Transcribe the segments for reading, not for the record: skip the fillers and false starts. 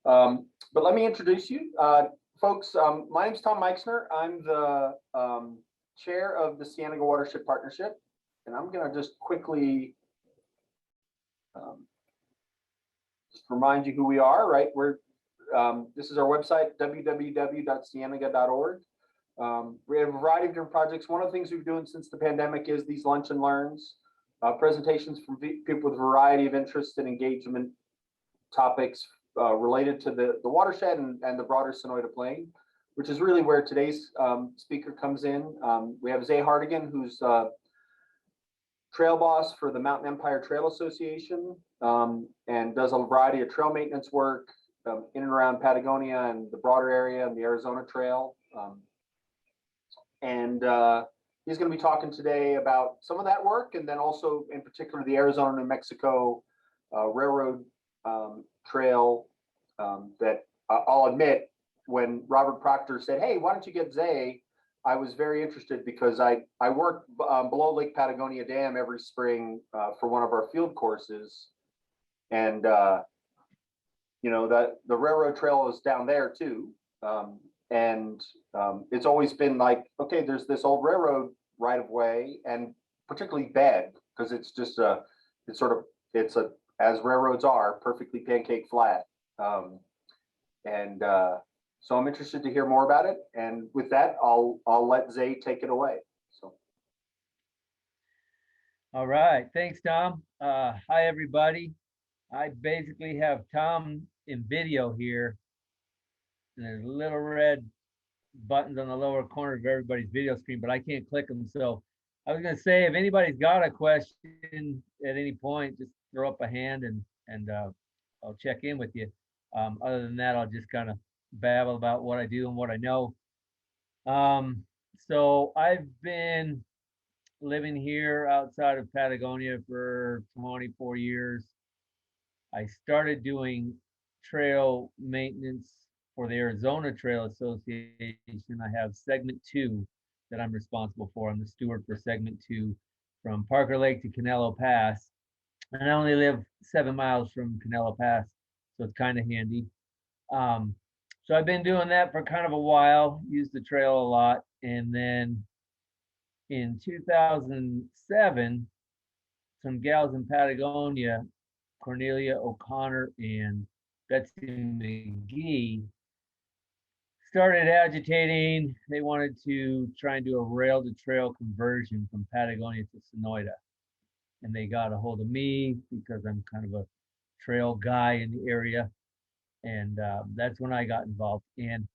But let me introduce you. Folks, my name's Tom Meixner. I'm the chair of the Cienega Watershed Partnership, and I'm going to just quickly just remind you who we are, right? This is our website, www.cienega.org. We have a variety of different projects. One of the things we've been doing since the pandemic is these lunch and learns, presentations from people with a variety of interest and engagement topics related to the watershed and the broader Sonoyta Plain, which is really where today's speaker comes in. We have Zay Hartigan, who's trail boss for the Mountain Empire Trail Association, and does a variety of trail maintenance work in and around Patagonia and the broader area and the Arizona Trail. He's going to be talking today about some of that work, and then also in particular the Arizona, New Mexico Railroad Trail that I'll admit, when Robert Proctor said, hey, why don't you get Zay, I was very interested because I work below Lake Patagonia Dam every spring for one of our field courses. And, you know, the railroad trail is down there too. It's always been like, okay, there's this old railroad right of way, and particularly bed, because it's just as railroads are, perfectly pancake flat. So I'm interested to hear more about it. And with that, I'll let Zay take it away. So. All right, thanks, Tom. Hi, everybody. I basically have Tom in video here, and there's little red buttons on the lower corner of everybody's video screen, but I can't click them. So I was gonna say, if anybody's got a question at any point, just throw up a hand and I'll check in with you. Other than that, I'll just kind of babble about what I do and what I know. So I've been living here outside of Patagonia for 24 years. I started doing trail maintenance for the Arizona Trail Association. I have segment 2 that I'm responsible for. I'm the steward for segment 2 from Parker Lake to Canelo Pass. And I only live 7 miles from Canelo Pass, so it's kind of handy. So I've been doing that for kind of a while, used the trail a lot. And then in 2007, some gals in Patagonia, Cornelia O'Connor and Betsy McGee, started agitating. They wanted to try and do a rail to trail conversion from Patagonia to Sonoyta. And they got a hold of me because I'm kind of a trail guy in the area. And that's when I got involved. And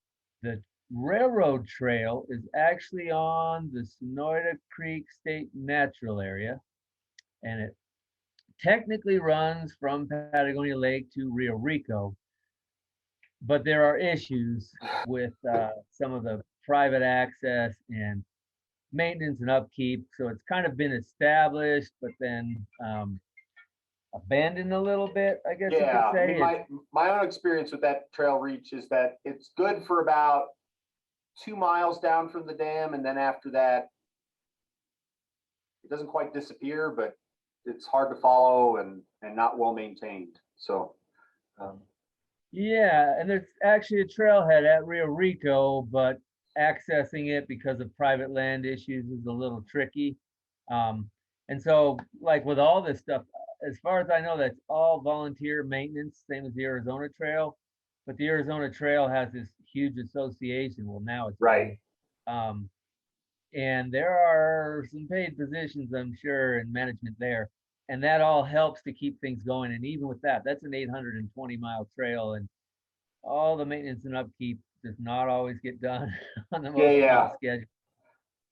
the railroad trail is actually on the Sonoyta Creek State Natural Area. And it technically runs from Patagonia Lake to Rio Rico. But there are issues with some of the private access and maintenance and upkeep. So it's kind of been established, but then abandoned a little bit, I guess you could say. I mean, my own experience with that trail reach is that it's good for about 2 miles down from the dam, and then after that, it doesn't quite disappear, but it's hard to follow and not well maintained. So. Yeah, and there's actually a trailhead at Rio Rico, but accessing it because of private land issues is a little tricky. And so, like with all this stuff, as far as I know, that's all volunteer maintenance, same as the Arizona Trail. But the Arizona Trail has this huge association. Well, now it's right. And there are some paid positions, I'm sure, in management there. And that all helps to keep things going. And even with that, that's an 820-mile trail, and all the maintenance and upkeep does not always get done on the most schedule.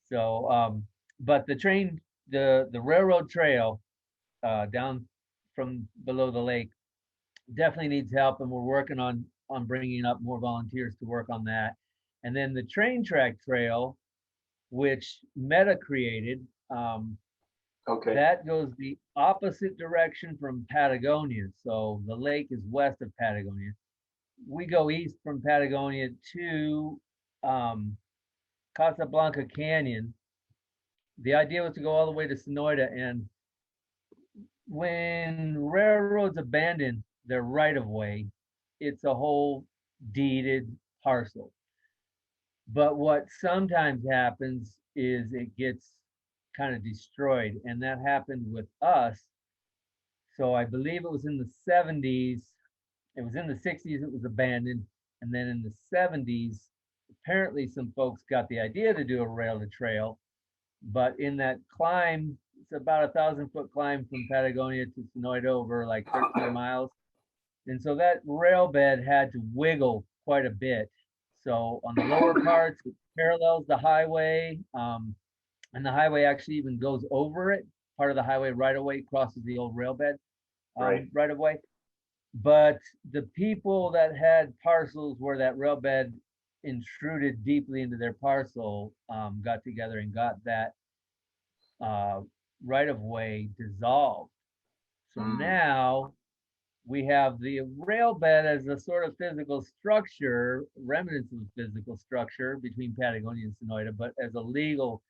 So, but the railroad trail down from below the lake definitely needs help, and we're working on bringing up more volunteers to work on that. And then the train track trail, which Meta created, that goes the opposite direction from Patagonia. So the lake is west of Patagonia. We go east from Patagonia to Casablanca Canyon. The idea was to go all the way to Sonoyta, and when railroads abandon their right of way, it's a whole deeded parcel. But what sometimes happens is it gets kind of destroyed, and that happened with us. So I believe it was in the 70s. It was in the 60s, it was abandoned. And then in the 70s, apparently some folks got the idea to do a rail to trail. But in that climb, it's about 1,000-foot climb from Patagonia to Sonoyta over like 13 miles. And so that rail bed had to wiggle quite a bit. So on the lower parts, it parallels the highway. And the highway actually even goes over it. Part of the highway right away crosses the old rail bed right away. But the people that had parcels where that rail bed intruded deeply into their parcel got together and got that right of way dissolved. So now we have the rail bed as a sort of physical structure, remnants of physical structure between Patagonia and Sonoyta, but as a legal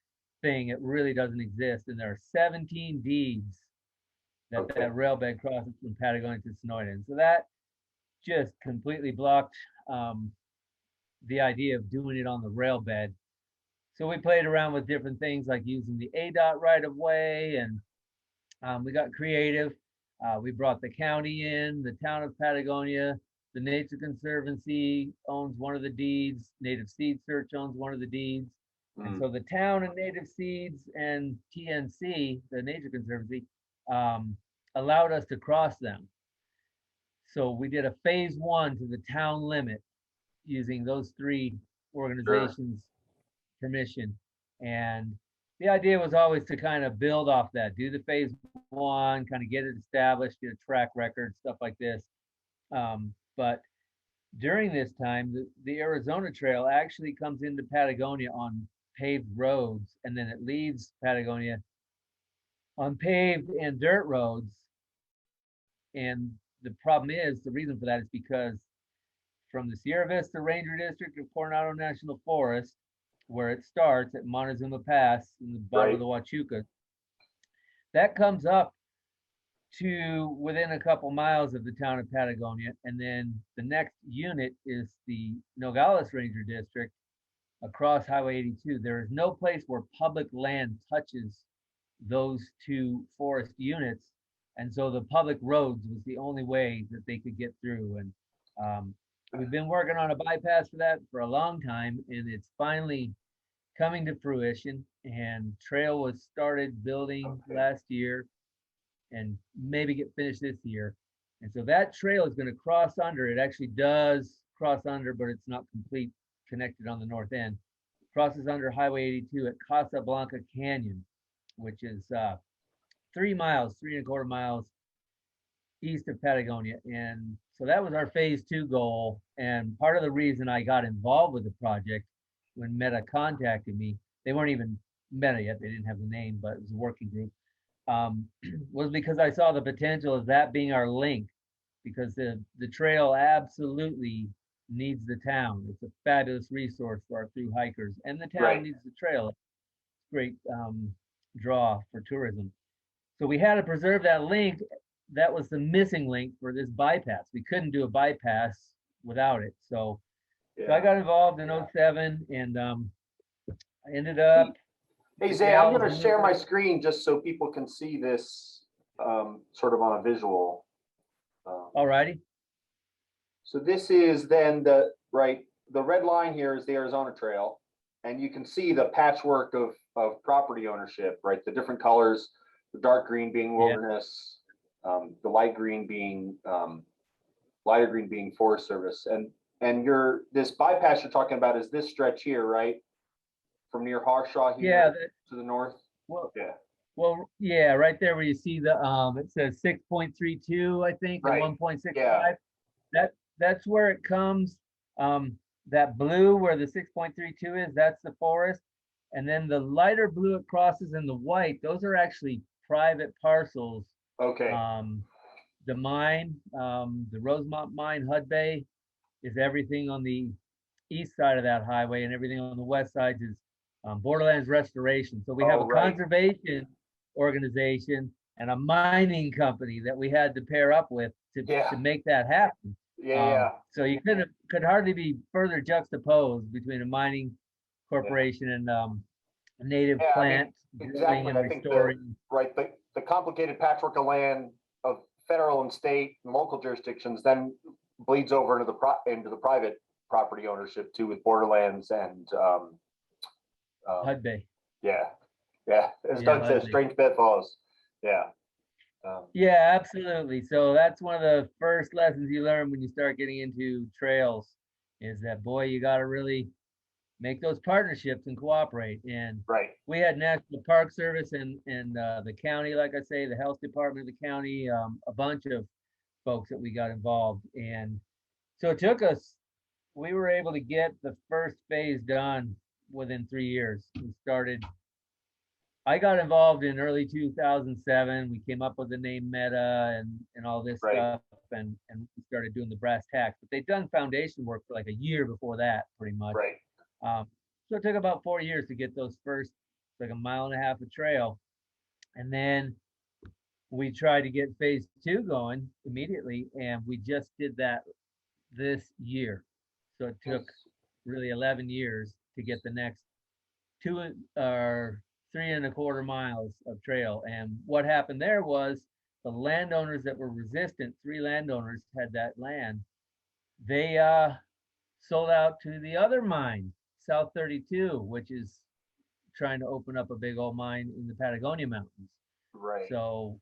thing, it really doesn't exist. And there are 17 deeds that that rail bed crosses from Patagonia to Sonoyta. And so that just completely blocked the idea of doing it on the rail bed. So we played around with different things like using the ADOT right of way, and we got creative. We brought the county in, the town of Patagonia, the Nature Conservancy owns one of the deeds, Native Seed Search owns one of the deeds. And so the town and Native Seeds and TNC, the Nature Conservancy, allowed us to cross them. So we did a phase 1 to the town limit using those 3 organizations' permission. And the idea was always to kind of build off that, do the phase 1, kind of get it established, get a track record, stuff like this. But during this time, the Arizona Trail actually comes into Patagonia on paved roads, and then it leaves Patagonia on paved and dirt roads. And the problem is, the reason for that is because from the Sierra Vista Ranger District of Coronado National Forest, where it starts at Montezuma Pass in the bottom of the Huachuca, that comes up to within a couple miles of the town of Patagonia. And then the next unit is the Nogales Ranger District across Highway 82. There is no place where public land touches those 2 forest units. And so the public roads was the only way that they could get through. And we've been working on a bypass for that for a long time, and it's finally coming to fruition. And trail was started building last year and maybe get finished this year. And so that trail is going to cross under. It actually does cross under, but it's not complete connected on the north end. Crosses under Highway 82 at Casa Blanca Canyon, which is 3 miles, 3.25 miles east of Patagonia. And so that was our phase 2 goal. And part of the reason I got involved with the project when Meta contacted me, they weren't even Meta yet, they didn't have the name, but it was a working group, was because I saw the potential of that being our link, because the trail absolutely needs the town. It's a fabulous resource for our through hikers, and the town needs the trail. It's a great draw for tourism. So we had to preserve that link. That was the missing link for this bypass. We couldn't do a bypass without it. So I got involved in 07, and I ended up. Hey, Zay, I'm going to share my screen just so people can see this sort of on a visual. All righty. So this is then the red line here is the Arizona Trail, and you can see the patchwork of property ownership, right? The different colors, the dark green being wilderness, the light green being lighter green being Forest Service, and this bypass you're talking about is this stretch here, right? From near Harshaw here to the north. Well, right there where you see the it says 6.32, I think, and 1.65. That's where it comes. That blue where the 6.32 is, that's the forest. And then the lighter blue it crosses and the white, those are actually private parcels. The mine, the Rosemont mine, Hud Bay, is everything on the east side of that highway, and everything on the west side is Borderlands Restoration. So we have a conservation organization and a mining company that we had to pair up with to make that happen. Yeah, So you could hardly be further juxtaposed between a mining yeah, corporation and native yeah. I mean, plant drilling exactly. and I think the restoring. right the complicated patchwork of land of federal and state and local jurisdictions then bleeds over into into the private property ownership too, with borderlands and um, HUD Bay. yeah, yeah. As Yeah, Doug HUD says, Bay. strange bedfalls. Yeah, um, Yeah, absolutely. So that's one of the first lessons you learn when you start getting into trails is that, boy, you got to really make those partnerships and cooperate. And right. we had National Park Service and the county, like I say, the health department of the county, a bunch of folks that we got involved. And so it took us, we were able to get the first phase done within 3 years. We started, I got involved in early 2007. We came up with the name Meta and all this Right. stuff, and we started doing the brass tacks. But they'd done foundation work for like a year before that, pretty much. Right. So it took about 4 years to get those first like a mile and a half of trail, and then we tried to get phase two going immediately, and we just did that this year. So it took really 11 years to get the next two or 3.25 miles of trail. And what happened there was the landowners that were resistant, three landowners had that land. They sold out to the other mine, South 32, which is trying to open up a big old mine in the Patagonia mountains. Right. So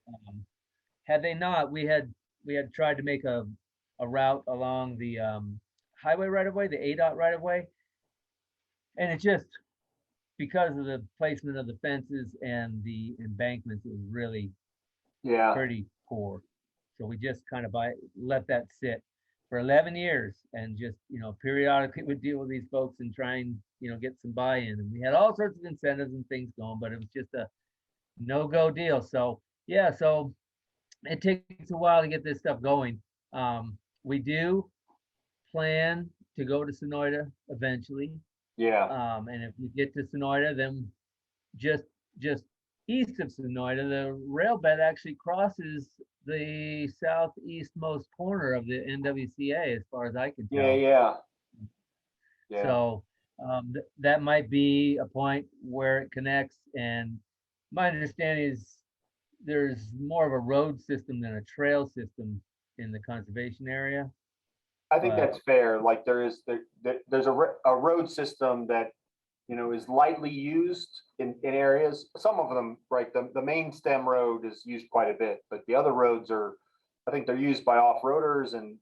had they not, we had tried to make a route along the highway right of way, the ADOT right of way, and it just because of the placement of the fences and the embankments, it was really Yeah. pretty poor. So we just kind of let that sit for 11 years and just, periodically would deal with these folks and try and, get some buy-in. And we had all sorts of incentives and things going, but it was just a no-go deal. So yeah, so it takes a while to get this stuff going. We do plan to go to Sonoyta eventually. Yeah. And if we get to Sonoyta, then just just east of Sonoyta, the rail bed actually crosses the southeastmost corner of the NWCA, as far as I can Yeah. tell. Yeah. Yeah. So that might be a point where it connects. And my understanding is there's more of a road system than a trail system in the conservation area. I think But that's fair. Like there's a road system that is lightly used in areas. Some of them, right? The main stem road is used quite a bit, but the other roads are, I think they're used by off-roaders and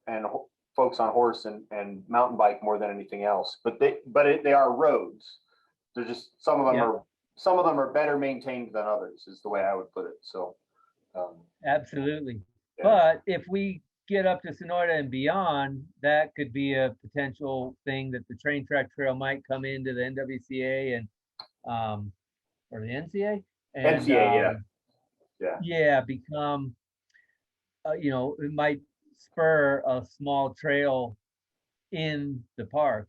folks on horse and mountain bike more than anything else. But they are roads. They're just yeah, some of them are better maintained than others, is the way I would put it. So um, absolutely. yeah, But if we get up to Sonoyta and beyond, that could be a potential thing that the train track trail might come into the NWCA and or the NCA and NCA, yeah, yeah. yeah, become it might spur a small trail in the park.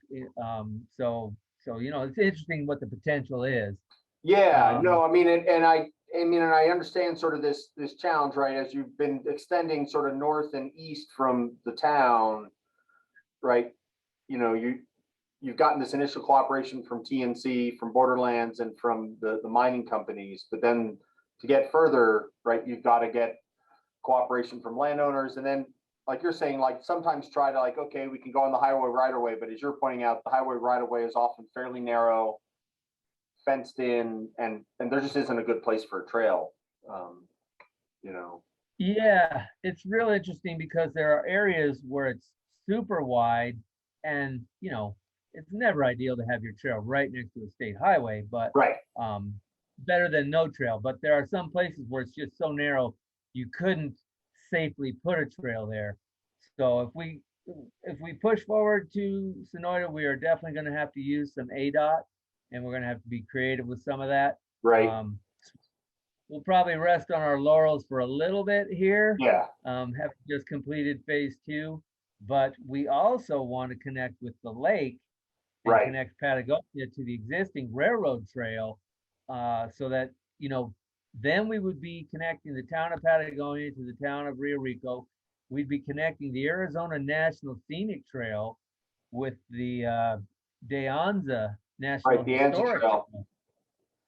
So it's interesting what the potential is. Yeah, Um, no, I mean, and I understand sort of this challenge, right? As you've been extending sort of north and east from the town, right? You've gotten this initial cooperation from TNC, from Borderlands, and from the mining companies, but then to get further, right, you've got to get cooperation from landowners, and then like you're saying, like sometimes try to like, okay, we can go on the highway right away, but as you're pointing out, the highway right away is often fairly narrow, fenced in, and there just isn't a good place for a trail. Um, you know. yeah, it's real interesting because there are areas where it's super wide and it's never ideal to have your trail right next to a state highway, but Right. um, better than no trail. But there are some places where it's just so narrow you couldn't safely put a trail there. So if we push forward to Sonoyta, we are definitely going to have to use some ADOT, and we're going to have to be creative with some of that. Right. Um, we'll probably rest on our laurels for a little bit here, Yeah. having just completed phase two, but we also want to connect with the lake and Right. connect Patagonia to the existing railroad trail, so that then we would be connecting the town of Patagonia to the town of Rio Rico, we'd be connecting the Arizona National Scenic Trail with the De Anza Right, National the Anza Historic Trail. Trail.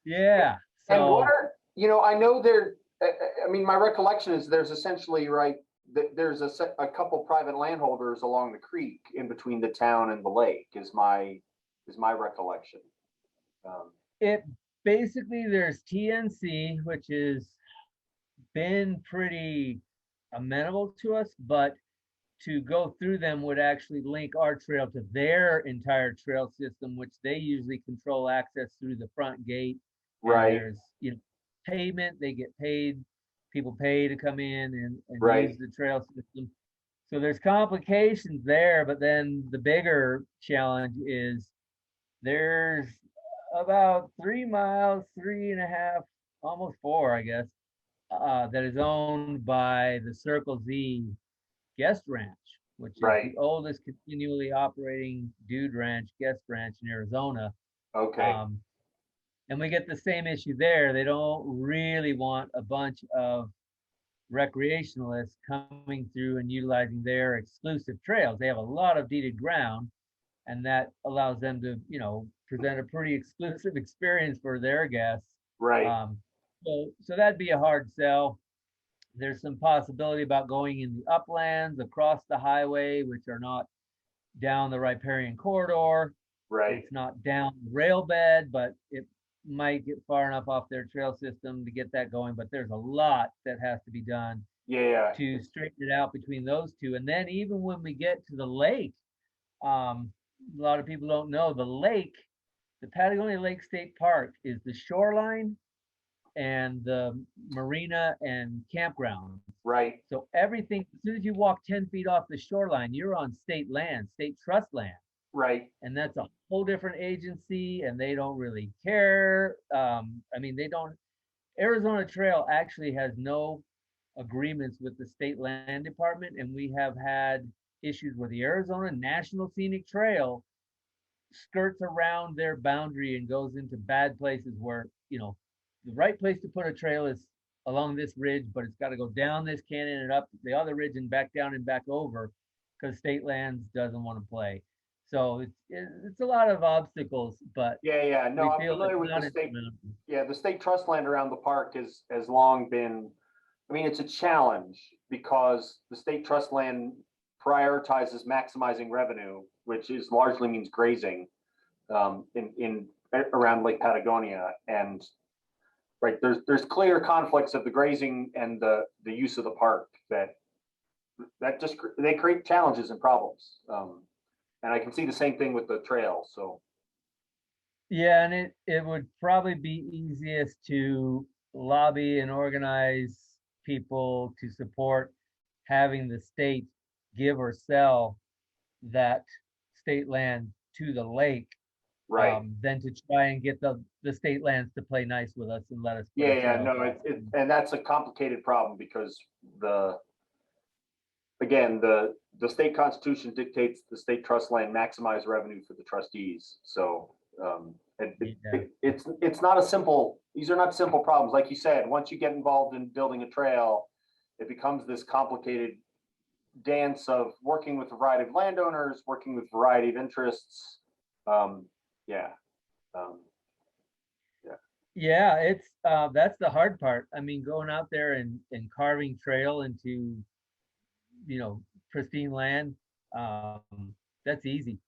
Yeah. And what So are, I know there, I mean, my recollection is there's essentially, right, there's a couple private landholders along the creek in between the town and the lake is my recollection. it basically, there's TNC, which has been pretty amenable to us, but to go through them would actually link our trail to their entire trail system, which they usually control access through the front gate. And Right, there's, payment, they get paid, people pay to come in and right, use the trail system. So there's complications there, but then the bigger challenge is there's about 3 miles, 3.5, almost 4, I guess, that is owned by the Circle Z Guest Ranch, which is right. the oldest continually operating dude ranch, guest ranch in Arizona. Okay, Um, and we get the same issue there. They don't really want a bunch of recreationalists coming through and utilizing their exclusive trails. They have a lot of deeded ground, and that allows them to, present a pretty exclusive experience for their guests. right, Um, so that'd be a hard sell. There's some possibility about going in the uplands across the highway, which are not down the riparian corridor. right. It's not down the rail bed, but it might get far enough off their trail system to get that going. But there's a lot that has to be done Yeah, to straighten it out between those two. And then even when we get to the lake, a lot of people don't know the lake, the Patagonia Lake State Park is the shoreline and the marina and campground. right, So everything, as soon as you walk 10 feet off the shoreline, you're on state land, state trust land. right. And that's a whole different agency, and they don't really care. I mean, they don't. Arizona Trail actually has no agreements with the state land department, and we have had issues where the Arizona National Scenic Trail skirts around their boundary and goes into bad places where, the right place to put a trail is along this ridge, but it's got to go down this canyon and up the other ridge and back down and back over because state lands doesn't want to play. So it's a lot of obstacles, but Yeah. No, we I'm feel it's familiar with not the state. insurmountable. Yeah, the state trust land around the park has long been, I mean, it's a challenge because the state trust land prioritizes maximizing revenue, which is largely means grazing, in around Lake Patagonia. And right, there's clear conflicts of the grazing and the use of the park that just they create challenges and problems. And I can see the same thing with the trail. So Yeah, and it would probably be easiest to lobby and organize people to support having the state give or sell that state land to the lake, right. than to try and get the state lands to play nice with us and let us put a Yeah, trail no, across. and that's a complicated problem because the again the state constitution dictates the state trust land maximize revenue for the trustees. So Yeah. it's not a simple. These are not simple problems, like you said. Once you get involved in building a trail, it becomes this complicated dance of working with a variety of landowners, working with a variety of interests. Um, yeah, um, yeah, Yeah, it's that's the hard part. I mean, going out there and carving trail into, pristine land, that's easy.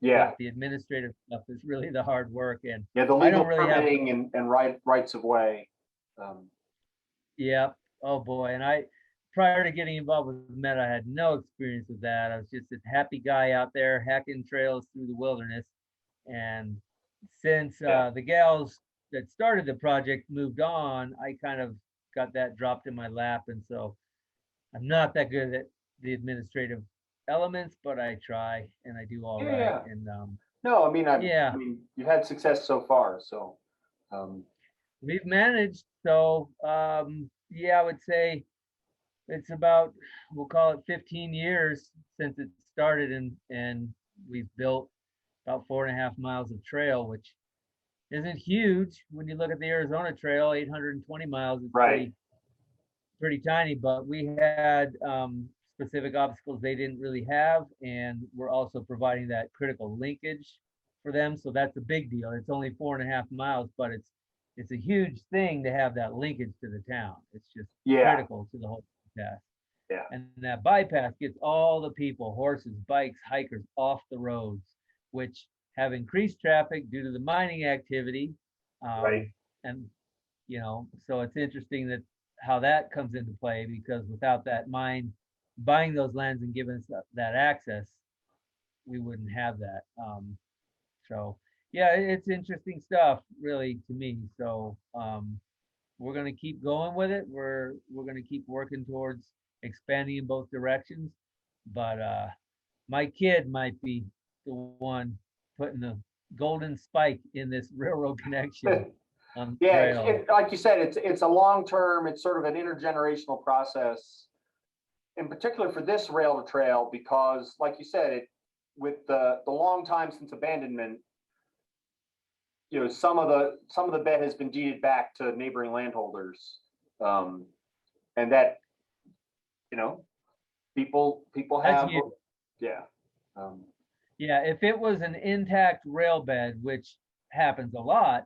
yeah, But the administrative stuff is really the hard work. And yeah. The I legal don't really have, permitting and rights of way. Um, yeah, oh boy. And prior to getting involved with Meta, I had no experience with that. I was just a happy guy out there hacking trails through the wilderness. And since yeah, the gals that started the project moved on, I kind of got that dropped in my lap. And so I'm not that good at the administrative elements, but I try and I do all right. yeah. And No, I mean, I yeah, mean, you've had success so far, so um, we've managed. So yeah, I would say it's about, we'll call it 15 years since it started, and we've built about 4.5 miles of trail, which isn't huge when you look at the Arizona Trail, 820 miles. It's right, pretty tiny, but we had specific obstacles they didn't really have, and we're also providing that critical linkage for them. So that's a big deal. It's only 4.5 miles, but it's a huge thing to have that linkage to the town. It's just Yeah, critical to the whole task. yeah, And that bypass gets all the people, horses, bikes, hikers off the roads, which have increased traffic due to the mining activity. right. And, so it's interesting that how that comes into play, because without that mine buying those lands and giving us that access, we wouldn't have that. So yeah, it's interesting stuff really to me. So we're going to keep going with it. We're going to keep working towards expanding in both directions. But my kid might be the one putting the golden spike in this railroad connection on the Yeah, trail. like you said, it's a long term. It's sort of an intergenerational process, in particular for this rail to trail, because, like you said, with the long time since abandonment, some of the bed has been deeded back to neighboring landholders, and that people That's have, huge. yeah, um, Yeah, if it was an intact rail bed, which happens a lot,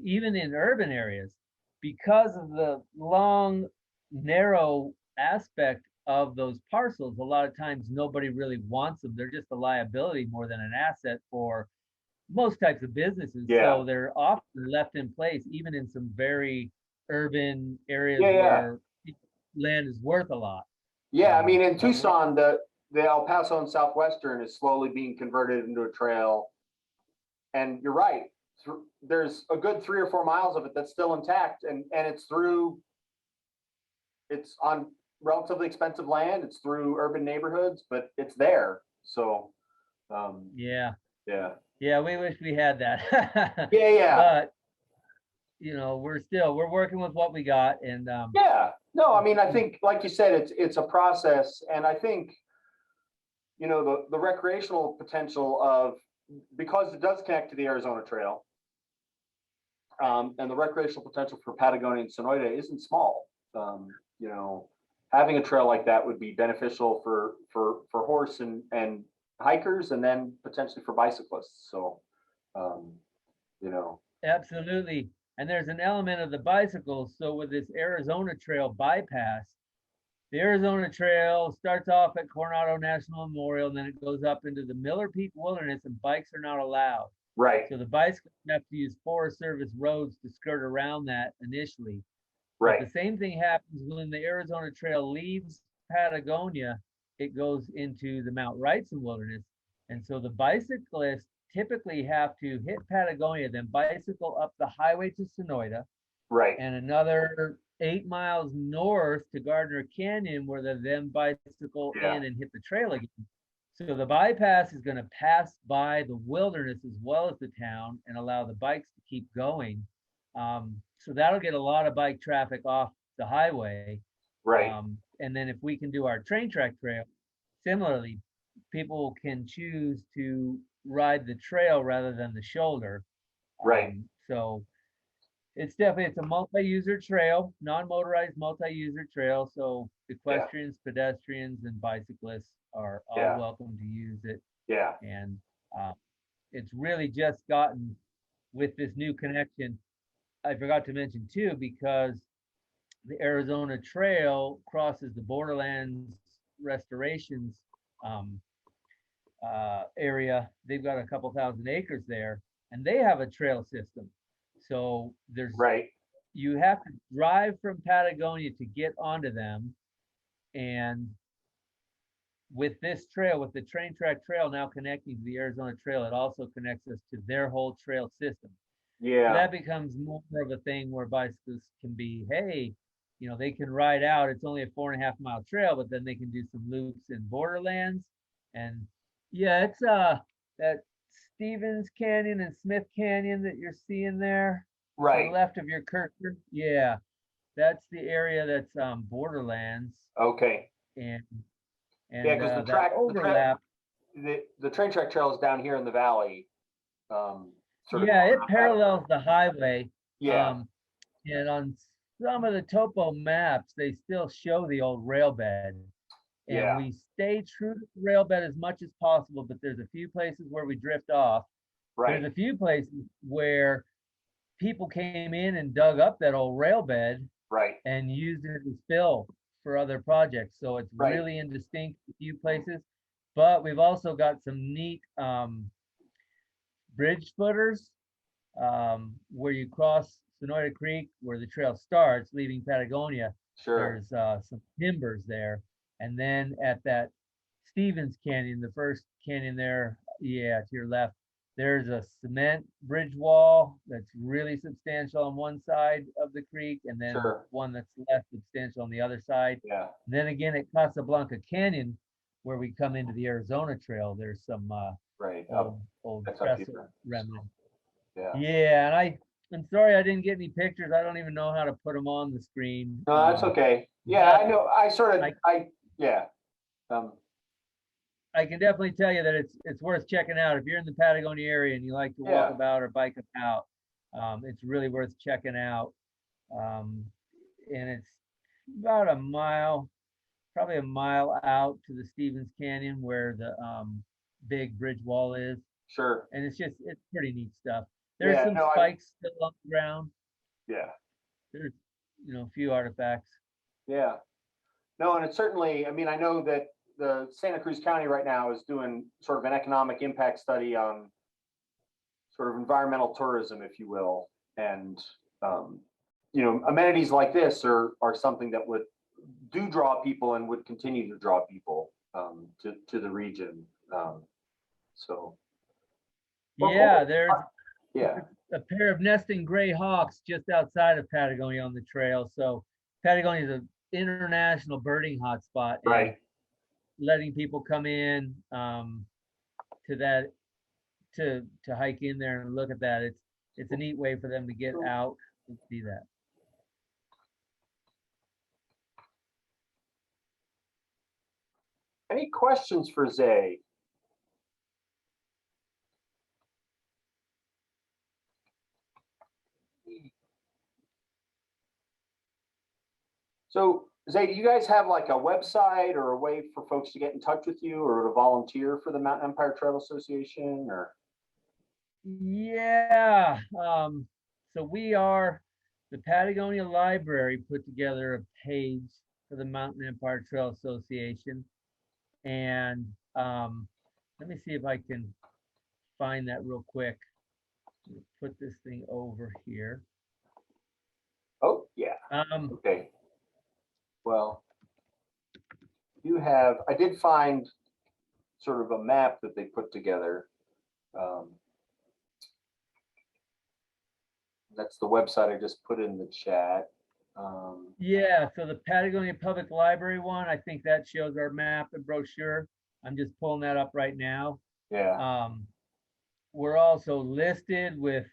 even in urban areas, because of the long, narrow aspect of those parcels, a lot of times nobody really wants them. They're just a liability more than an asset for most types of businesses. yeah, So they're often left in place, even in some very urban areas yeah, yeah, where land is worth a lot. yeah. I mean, in But we're Tucson, the El Paso and Southwestern is slowly being converted into a trail, and you're right. There's a good 3 or 4 miles of it that's still intact, and it's on relatively expensive land. It's through urban neighborhoods, but it's there. So, yeah, yeah, yeah, we wish we had that. yeah, yeah, But we're working with what we got, and yeah. No, I mean, I think, like you said, it's a process, and I think the recreational potential of, because it does connect to the Arizona Trail, and the recreational potential for Patagonia and Sonoyta isn't small. You know, having a trail like that would be beneficial for horse and hikers, and then potentially for bicyclists. So, um, you know, absolutely. And there's an element of the bicycles. So with this Arizona Trail bypass, the Arizona Trail starts off at Coronado National Memorial, and then it goes up into the Miller Peak Wilderness, and bikes are not allowed. right, So the bicycles have to use Forest Service roads to skirt around that initially. But right, the same thing happens when the Arizona Trail leaves Patagonia, it goes into the Mount Wrightson Wilderness. And so the bicyclists typically have to hit Patagonia, then bicycle up the highway to Sonoyta, right, and another 8 miles north to Gardner Canyon, where they then bicycle yeah, in and hit the trail again. So the bypass is going to pass by the wilderness as well as the town and allow the bikes to keep going. So that'll get a lot of bike traffic off the highway. right, And then if we can do our train track trail, similarly, people can choose to ride the trail rather than the shoulder. right, So it's a multi-user trail, non-motorized multi-user trail. So yeah, equestrians, pedestrians, and bicyclists are all yeah, welcome to use it. yeah, And it's really just gotten with this new connection. I forgot to mention too, because the Arizona Trail crosses the Borderlands Restorations um, area. They've got a couple thousand acres there, and they have a trail system. So right, you have to drive from Patagonia to get onto them. And with this trail, with the train track trail now connecting to the Arizona Trail, it also connects us to their whole trail system. So yeah, that becomes more of a thing where bicyclists can be, hey, they can ride out. It's only a 4.5 mile trail, but then they can do some loops in Borderlands. And yeah, it's that Stevens Canyon and Smith Canyon that you're seeing there to the right. left of your cursor. Yeah, that's the area that's Borderlands, Okay. and Yeah, because that overlap. the train track trail is down here in the valley, sort of Yeah, going it around parallels Patagonia. the highway. Yeah, Um, and on some of the topo maps, they still show the old rail bed. and Yeah, we stay true to the rail bed as much as possible, but there's a few places where we drift off. There's right, a few places where people came in and dug up that old rail bed right, and used it as fill for other projects. So it's right. really indistinct a few places, but we've also got some neat bridge footers where you cross Sonoyta Creek, where the trail starts, leaving Patagonia. Sure, There's some timbers there, and then at that Stevens Canyon, the first canyon there, yeah, to your left, there's a cement bridge wall that's really substantial on one side of the creek, and then sure. one that's less substantial on the other side. Yeah, And then again at Casablanca Canyon, where we come into the Arizona Trail, there's some right. Up, old that's up trestle here. remnants. Yeah. Yeah, and I'm sorry I didn't get any pictures. I don't even know how to put them on the screen. No, that's okay. Yeah, But I know. I Yeah. Um, I can definitely tell you that it's worth checking out if you're in the Patagonia area and you like to walk yeah, about or bike about. It's really worth checking out. Um, and it's about a mile, probably a mile out to the Stevens Canyon where the big bridge wall is. sure. And it's pretty neat stuff. There's Yeah, some no, spikes still on the ground. yeah, There's a few artifacts. yeah. No, and it's certainly, I mean, I know that the Santa Cruz County right now is doing sort of an economic impact study on sort of environmental tourism, if you will. And, um, amenities like this are something that do draw people and would continue to draw people to the region. So, well, Yeah, cool. there's Yeah, a pair of nesting gray hawks just outside of Patagonia on the trail. So Patagonia is an international birding hotspot, and right. letting people come in to that to hike in there and look at that. It's a neat way for them to get out and see that. Any questions for Zay? So, Zay, do you guys have like a website or a way for folks to get in touch with you or to volunteer for the Mountain Empire Trail Association? Or Yeah. So we are the Patagonia Library put together a page for the Mountain Empire Trail Association. And let me see if I can find that real quick. Put this thing over here. oh yeah, Um, okay. Well, I did find sort of a map that they put together. Um, that's the website I just put in the chat. yeah, so the Patagonia Public Library one, I think that shows our map and brochure. I'm just pulling that up right now. Yeah, Um, we're also listed with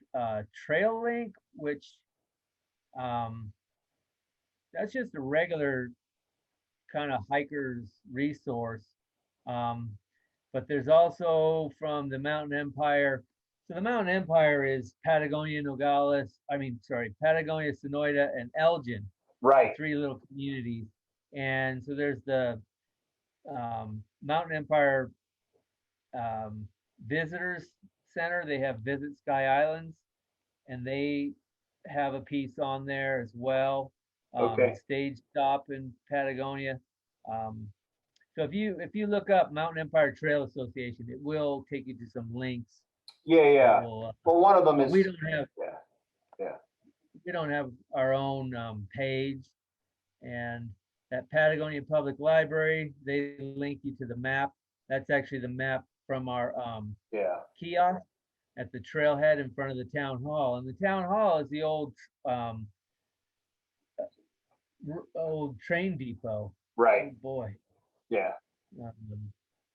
Trail Link, which um, that's just a regular kind of hiker's resource. Um, but there's also from the Mountain Empire. So the Mountain Empire is Patagonia, Nogales, Patagonia, Sonoyta, and Elgin, the right. three little communities. And so there's the Mountain Empire Visitors Center. They have Visit Sky Islands, and they have a piece on there as well. Okay. Stage stop in Patagonia. Um, so if you look up Mountain Empire Trail Association, it will take you to some links Yeah, that yeah. will. Well, one of them But is yeah, yeah. we don't have our own page, and that Patagonia Public Library, they link you to the map. That's actually the map from our Yeah, kiosk at the trailhead in front of the town hall, and the town hall is the um, old train depot. right. Oh boy. Yeah. Um,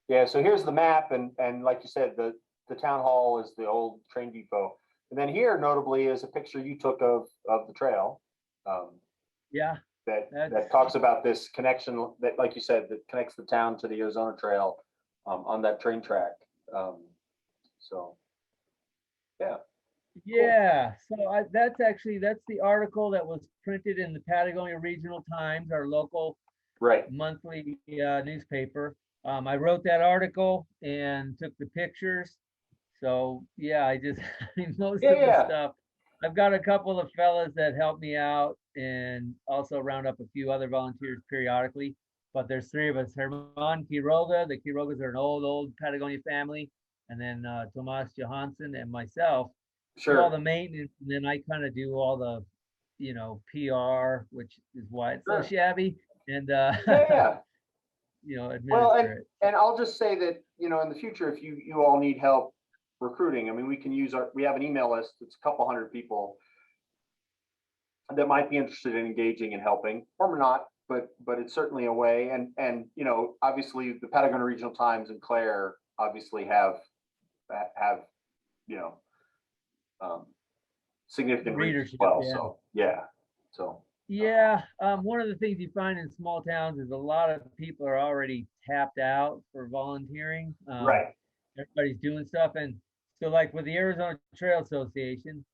Yeah, so here's the map, and like you said, the town hall is the old train depot, and then here notably is a picture you took of the trail, um, yeah, that's that talks about this connection that, like you said, that connects the town to the Arizona Trail, on that train track. Um, so yeah, cool. yeah. So that's the article that was printed in the Patagonia Regional Times, our local Right. monthly newspaper. I wrote that article and took the pictures. So yeah, I just I mean, most Yeah, of the yeah, stuff. I've got a couple of fellas that help me out and also round up a few other volunteers periodically. But there's three of us: Herman Quiroga. The Quirogas are an old Patagonia family, and then Tomas Johansson and myself do all sure, the maintenance, and then I kind of do all the, PR, which is why it's so sure. shabby, and Yeah, yeah. Well, administer it. So, and I'll just say that, in the future, if you all need help recruiting, I mean, we have an email list. It's a couple hundred people that might be interested in engaging and helping, or not, but it's certainly a way. And obviously the Patagonia Regional Times and Claire obviously have you know um, significant reach as readership, well. yeah. So yeah, so Yeah, one of the things you find in small towns is a lot of people are already tapped out for volunteering. right, Everybody's doing stuff, and so like with the Arizona Trail Association,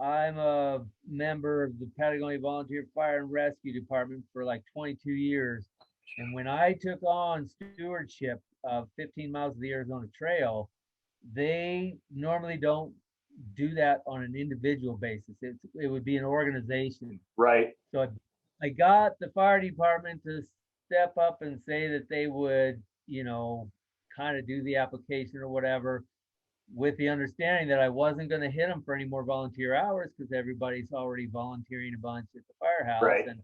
I'm a member of the Patagonia Volunteer Fire and Rescue Department for like 22 years. And when I took on stewardship of 15 miles of the Arizona Trail, they normally don't do that on an individual basis. It would be an organization. right, So I got the fire department to step up and say that they would, kind of do the application or whatever, with the understanding that I wasn't going to hit them for any more volunteer hours because everybody's already volunteering a bunch at the firehouse. right. And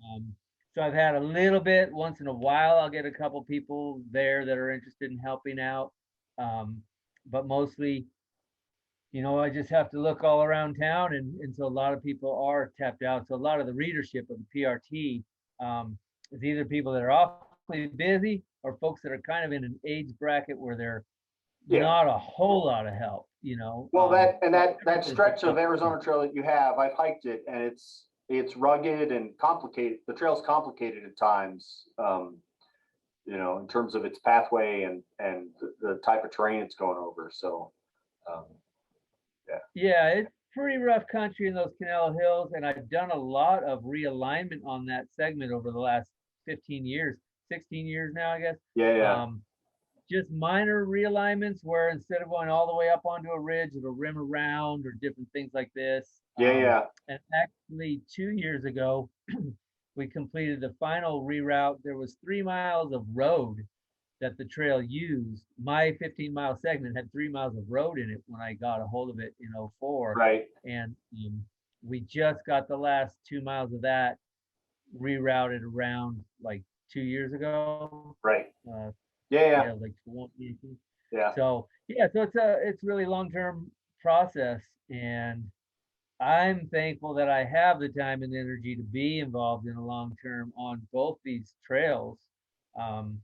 um, so I've had a little bit, once in a while, I'll get a couple people there that are interested in helping out. Um, but mostly, I just have to look all around town, and so a lot of people are tapped out. So a lot of the readership of the PRT is either people that are awfully busy or folks that are kind of in an age bracket where they're Yeah. not a whole lot of help. Well, that Everybody's stretch of up to- Arizona Trail that you have, I've hiked it, and it's rugged and complicated. The trail's complicated at times, in terms of its pathway and the type of terrain it's going over. So, um, yeah, Yeah, it's pretty rough country in those Canelo Hills, and I've done a lot of realignment on that segment over the last 15 years, 16 years now, I guess. yeah, yeah, Um, just minor realignments where instead of going all the way up onto a ridge, it'll rim around or different things like this. yeah, yeah. And actually, 2 years ago, we completed the final reroute. There was 3 miles of road that the trail used. My 15-mile segment had 3 miles of road in it when I got a hold of it in '04. Right, And we just got the last 2 miles of that rerouted around like 2 years ago. right. Uh, Yeah, yeah, yeah, like 20. yeah. So yeah, so it's really long-term process, and I'm thankful that I have the time and energy to be involved in a long term on both these trails. Um,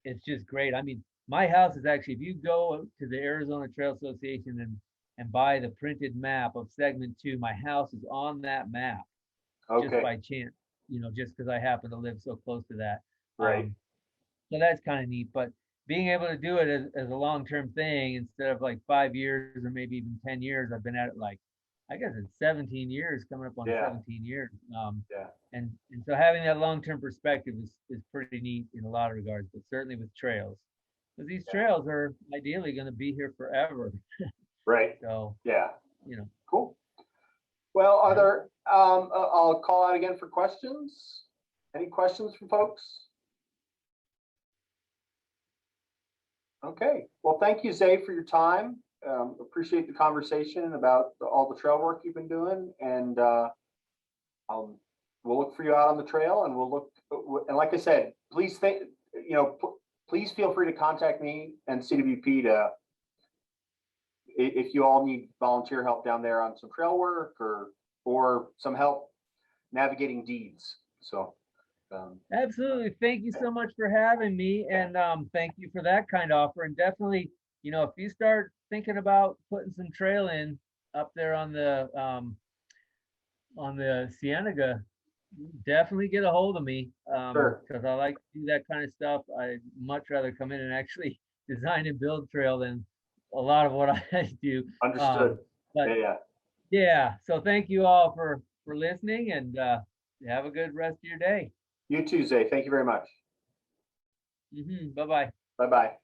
it's just great. I mean, my house is actually, if you go to the Arizona Trail Association and buy the printed map of segment 2, my house is on that map just Okay, by chance, just because I happen to live so close to that. right. So that's kind of neat. But being able to do it as a long-term thing instead of like 5 years or maybe even 10 years, I've been at it like, I guess it's 17 years, coming up on Yeah, 17 years. yeah, And so having that long-term perspective is pretty neat in a lot of regards, but certainly with trails. Because these yeah. trails are ideally going to be here forever. Right. So, Yeah. you know, Cool. Well, are yeah. there? I'll call out again for questions. Any questions from folks? Okay. Well, thank you, Zay, for your time. Appreciate the conversation about all the trail work you've been doing, and we'll look for you out on the trail, and we'll look. And like I said, please please feel free to contact me and CWP if you all need volunteer help down there on some trail work or some help navigating deeds. So. Absolutely. Thank you so much for having me, and thank you for that kind offer. And definitely, if you start thinking about putting some trail in up there on the Cienega, definitely get a hold of me, Sure. because I like to do that kind of stuff. I'd much rather come in and actually design and build trail than a lot of what I do. Understood. But Yeah, yeah. yeah, so thank you all for listening, and have a good rest of your day. You too, Zay. Thank you very much. Bye-bye. Bye-bye.